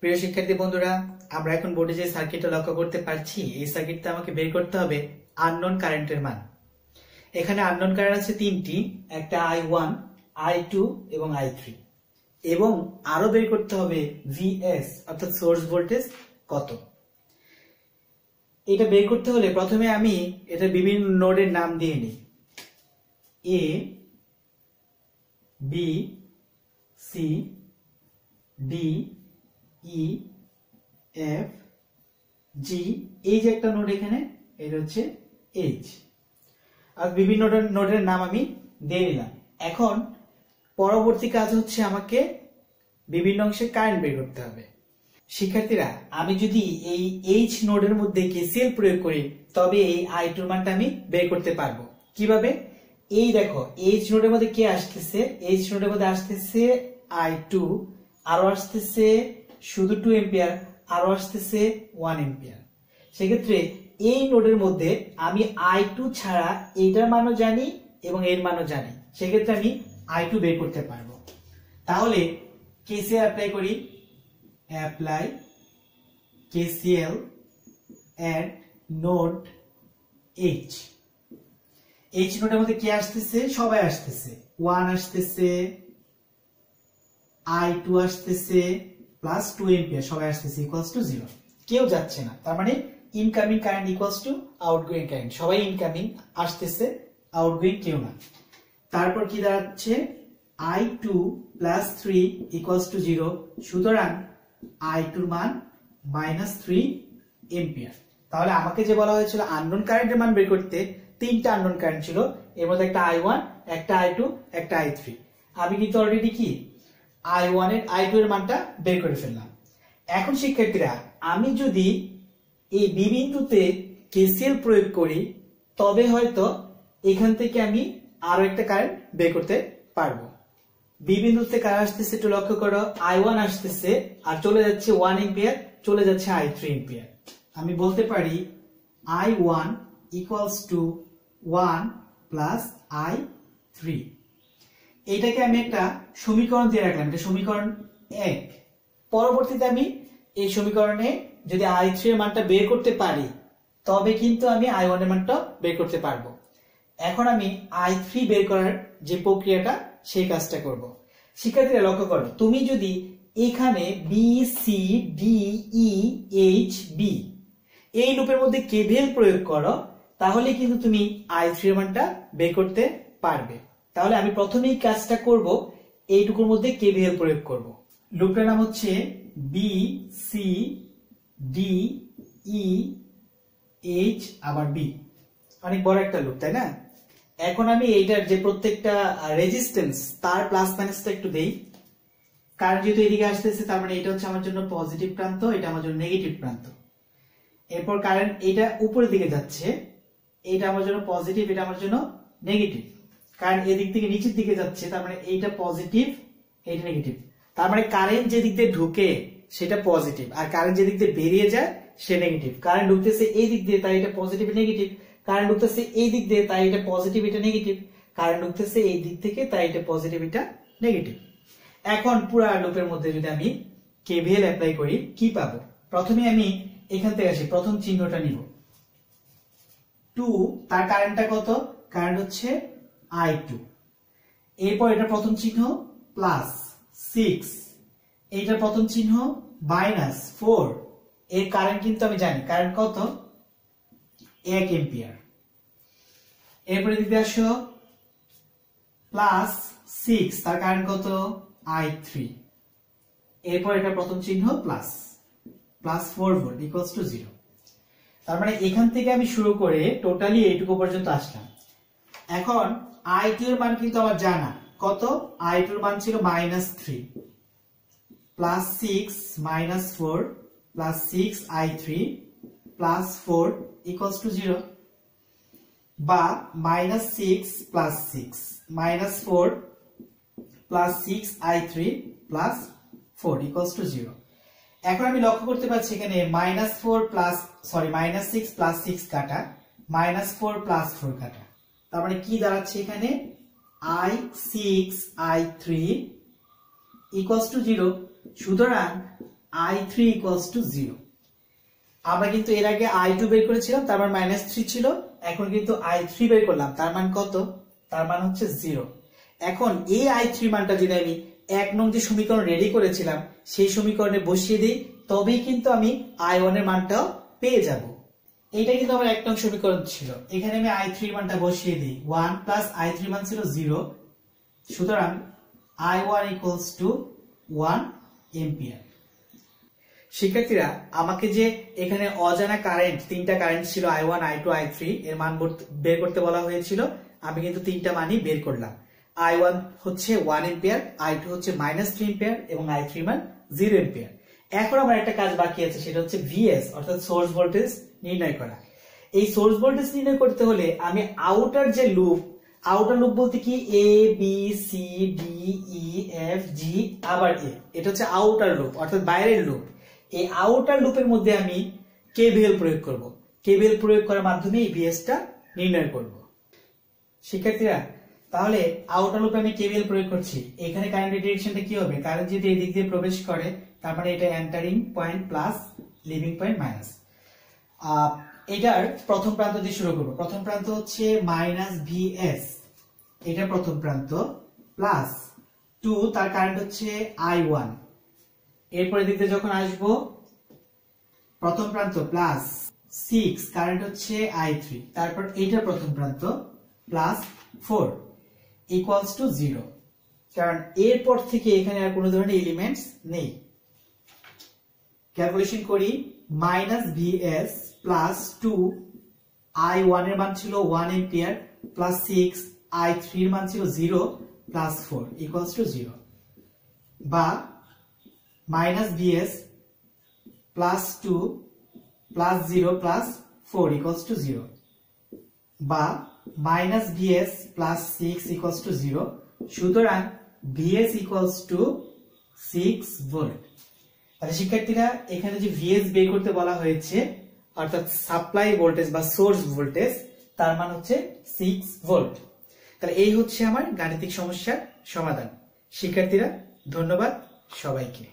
প্রিয় শিক্ষার্থী বন্ধুরা, আমরা এখন বোর্ডে যে সার্কিটটা লক্ষ্য করতে পারছি, এই সার্কিটটা আমাকে বের করতে হবে আননোন কারেন্টের মান। এখানে আননোন কারেন্ট আছে তিনটি, একটা I1, I2 এবং I3, এবং আরো বের করতে হবে VS অর্থাৎ সোর্স ভোল্টেজ কত। এটা বের করতে হলে প্রথমে আমি এটা বিভিন্ন নোডের নাম দিয়ে নিই। A, B, C, D, E, F, G, এই যে একটা নোড এখানে, এটা হচ্ছে H। আর বিভিন্ন নোডের নাম আমি দিয়ে নিলাম। এখন পরবর্তী কাজ হচ্ছে আমাকে বিভিন্ন অংশে কারেন্ট বের করতে হবে। শিক্ষার্থীরা, আমি যদি এই H নোডের মধ্যে KCL প্রয়োগ করি তবে এই I2 এর মানটা আমি বের করতে পারবো। কিভাবে? এই দেখো, H নোডের মধ্যে কে আসতেছে? H নোডের মধ্যে আসতেছে I2, আরো আসতেছে শুধু 2 এম্পিয়ার, আরো আসতেছে 1 এম্পিয়ার। সেক্ষেত্রে এই নোডের মধ্যে আমি I2 ছাড়া এইটার মানও জানি এবং এর মানও জানি, সেক্ষেত্রে আমি I2 বের করতে পারবো। তাহলে KCL অ্যাপ্লাই করি। Apply KCL at node H। H নোডের মধ্যে কে আসতেছে? সবাই আসতেছে। 1 আসতেছে, I2 আসতেছে, প্লাস 2 এম্পিয়ার সবাই আসতেছে, ইকুয়ালস টু 0। কেউ যাচ্ছে না, তার মানে incoming current equals to outgoing current. সবাই ইনকামিং আসতেছে, আউটগোয়িং কেউ না। তারপর কি দাঁড়াচ্ছে? I2 plus 3 equals to 0। সুতরাং I2 এর মান -3 এম্পিয়ার। তাহলে আমাকে যে বলা হয়েছিল আননোন কারেন্টের মান বের করতে, তিনটা আননোন কারেন্ট ছিল, এর মধ্যে একটা I1, একটা I2, একটা I3। আমি কিন্তু অলরেডি কি I2 এর মানটা বের করে ফেললাম। এখন শিক্ষার্থীরা, আমি যদি এই বি বিন্দুতে KCL প্রয়োগ করি তবে হয়তো এখান থেকে আমি আরো একটা কারেন্ট বের করতে পারবো। বি বিন্দুতে কারেন্ট আসতেছে, একটু লক্ষ্য করো, I1 আসতেছে আর চলে যাচ্ছে 1 এম্পিয়ার, চলে যাচ্ছে I3 এম্পিয়ার। আমি বলতে পারি I1 equals to 1 plus I3। এইটাকে আমি একটা সমীকরণ দিয়ে রাখলাম, এটা সমীকরণ 1। পরবর্তীতে আমি এই সমীকরণে যদি I3 এর মানটা বের করতে পারি তবে কিন্তু আমি I1 এর মানটা বের করতে পারবো। এখন আমি I3 বের করার যে প্রক্রিয়াটা, সেই কাজটা করব। শিক্ষার্থীরা লক্ষ্য করো, তুমি যদি এখানে B, C, D, E, H, B এই লুপের মধ্যে KVL প্রয়োগ করো তাহলে কিন্তু তুমি I3 এর মানটা বের করতে পারবে। তাহলে আমি প্রথমেই কাজটা করব, এইটুকুর মধ্যে KVL প্রয়োগ করব। লুপটার নাম হচ্ছে B, C, D, E, H আবার B। অনেক বড় একটা লুপ, তাই না? এখন আমি এইটার যে প্রত্যেকটা রেজিস্ট্যান্স তার প্লাস মাইনাসটা একটু দেই। কারণ যেহেতু এদিকে আসতেছে, তার মানে এটা হচ্ছে আমার জন্য পজিটিভ প্রান্ত, এটা আমার জন্য নেগেটিভ প্রান্ত। এরপর কারেন্ট এটা উপরের দিকে যাচ্ছে, এটা আমার জন্য পজিটিভ, এটা আমার জন্য নেগেটিভ। কারণ এদিক থেকে নিচের দিকে যাচ্ছে, তার মানে এইটা পজিটিভ, এইটা নেগেটিভ। তার মানে কারেন্ট যে দিক দিয়ে ঢুকে সেটা পজিটিভ, আর কারেন্ট যে দিক দিয়ে বেরিয়ে যায় সে নেগেটিভ। কারেন্ট ঢুকতেছে এই দিক দিয়ে, তাই এটা পজিটিভ নেগেটিভ। কারেন্ট ঢুকতেছে এই দিক দিয়ে, তাই এটা পজিটিভ, এটা নেগেটিভ। কারেন্ট ঢুকতেছে এই দিক থেকে, তাই এটা পজিটিভ, এটা নেগেটিভ। এখন পুরো লুপের মধ্যে যদি আমি KVL অ্যাপ্লাই করি, কি পাবো? প্রথমে আমি এখান থেকে আসি, প্রথম চিহ্নটা নিব 2, তার কারেন্টটা কত? কারেন্ট হচ্ছে I2। এরপর এটা প্রথম চিহ্ন প্লাস 6, এইটা প্রথম চিহ্ন -4। এর কারেন্ট কিন্তু আমি জানি, কারেন্ট কত? 1 এম্পিয়ার। এরপরে দিতে আসো প্লাস 6, তার কারেন্ট কত? I3। এরপর এটা প্রথম চিহ্ন প্লাস 4 ভোল্ট ইকুয়ালস টু 0। তার মানে এখান থেকে আমি শুরু করে টোটালি এইটুকু পর্যন্ত আসলাম। এখন I2 এর মান কিন্তু আমার জানা, কত? I2 এর মান ছিল -3 plus 6 -4 plus 6 I3 plus 4 equals to 0, বা -6 plus 6 -4 plus 6 I3 plus 4 equals to 0। এখন আমি লক্ষ্য করতে পারছি এখানে -6 প্লাস 6 কাটা, -4 প্লাস 4 কাটা। তার মানে কি দাঁড়াচ্ছে এখানে? I6 I3 equals to 0 সুতরাং I3 ইকুয়ালস টু 0। আমরা কিন্তু এর আগে I2 বের করেছিলাম, তার মান -3 ছিল। এখন কিন্তু I3 বের করলাম, তার মান কত? তার মান হচ্ছে 0। এখন এই I3 মানটা যদি আমি 1 নং যে সমীকরণ রেডি করেছিলাম সেই সমীকরণে বসিয়ে দিই, তবেই কিন্তু আমি I1 এর মানটাও পেয়ে যাব। এইটা কিন্তু আমার 1 নং সমীকরণ ছিল। এখানে আমি I3 এর মানটা বসিয়ে দিই, 1 প্লাস I3 মান ছিল 0, সুতরাং I1 ইকুয়ালস টু 1 এম্পিয়ার। শিক্ষার্থীরা, আমাকে যে এখানে অজানা কারেন্ট, তিনটা কারেন্ট ছিল I1, I2, I3, এর মান বের করতে বলা হয়েছিল। আমি কিন্তু তিনটা মানই বের করলাম। I1 হচ্ছে 1 এম্পিয়ার, I2 হচ্ছে -3 এম্পিয়ার এবং I3 মান 0 এম্পিয়ার। এখন আমার একটা কাজ বাকি আছে, সেটা হচ্ছে VS অর্থাৎ সোর্স ভোল্টেজ নির্ণয় করা। এই সোর্স ভোল্টেজ নির্ণয় করতে হলে আমি আউটার যে লুপ, আউটার লুপ বলতে কি A B C D E F G আবার A, এটা হচ্ছে আউটার লুপ অর্থাৎ বাইরের লুপ। এই আউটার লুপের মধ্যে আমি KVL প্রয়োগ করব। KVL প্রয়োগ করার মাধ্যমে এই VS টা নির্ণয় করব। শিক্ষার্থীরা, তাহলে আউটার লুপে আমি KVL প্রয়োগ করছি। এখানে কারেন্টের ডিরেকশনটা কি হবে? কারেন্ট যদি এই দিক দিয়ে প্রবেশ করে, তার মানে এটা entering point plus, living point minus. এটার প্রথম প্রান্ত দিয়ে শুরু করব। প্রথম প্রান্ত হচ্ছে -VS, এটা প্রথম প্রান্ত, প্লাস 2, তার কারেন্ট হচ্ছে I1। এরপরে দিকে যখন আসব, প্রথম প্রান্ত প্লাস 6, কারেন্ট হচ্ছে I3, তারপর এইটা প্রথম প্রান্ত প্লাস 4 ইকুয়ালস টু 0, কারণ এরপর থেকে এখানে আর কোনো ধরনের এলিমেন্টস নেই। ক্যালকুলেশন করি, -VS প্লাস 2, I1 এর মান ছিল 1 এম্পিয়ার, প্লাস 6, I3 এর মান ছিল 0, প্লাস 4 ইকুয়ালস টু 0, বা -VS plus 2 plus 0 plus 4 equals to 0, বা -VS প্লাস 6 ইকুয়ালস টু 0। সুতরাং VS ইকুয়ালস টু 6 ভোল্ট। তাহলে শিক্ষার্থীরা, এখানে যে VS বের করতে বলা হয়েছে অর্থাৎ সাপ্লাই ভোল্টেজ বা সোর্স ভোল্টেজ, তার মান হচ্ছে 6 ভোল্ট। তাহলে এই হচ্ছে আমার গাণিতিক সমস্যার সমাধান। শিক্ষার্থীরা, ধন্যবাদ সবাইকে।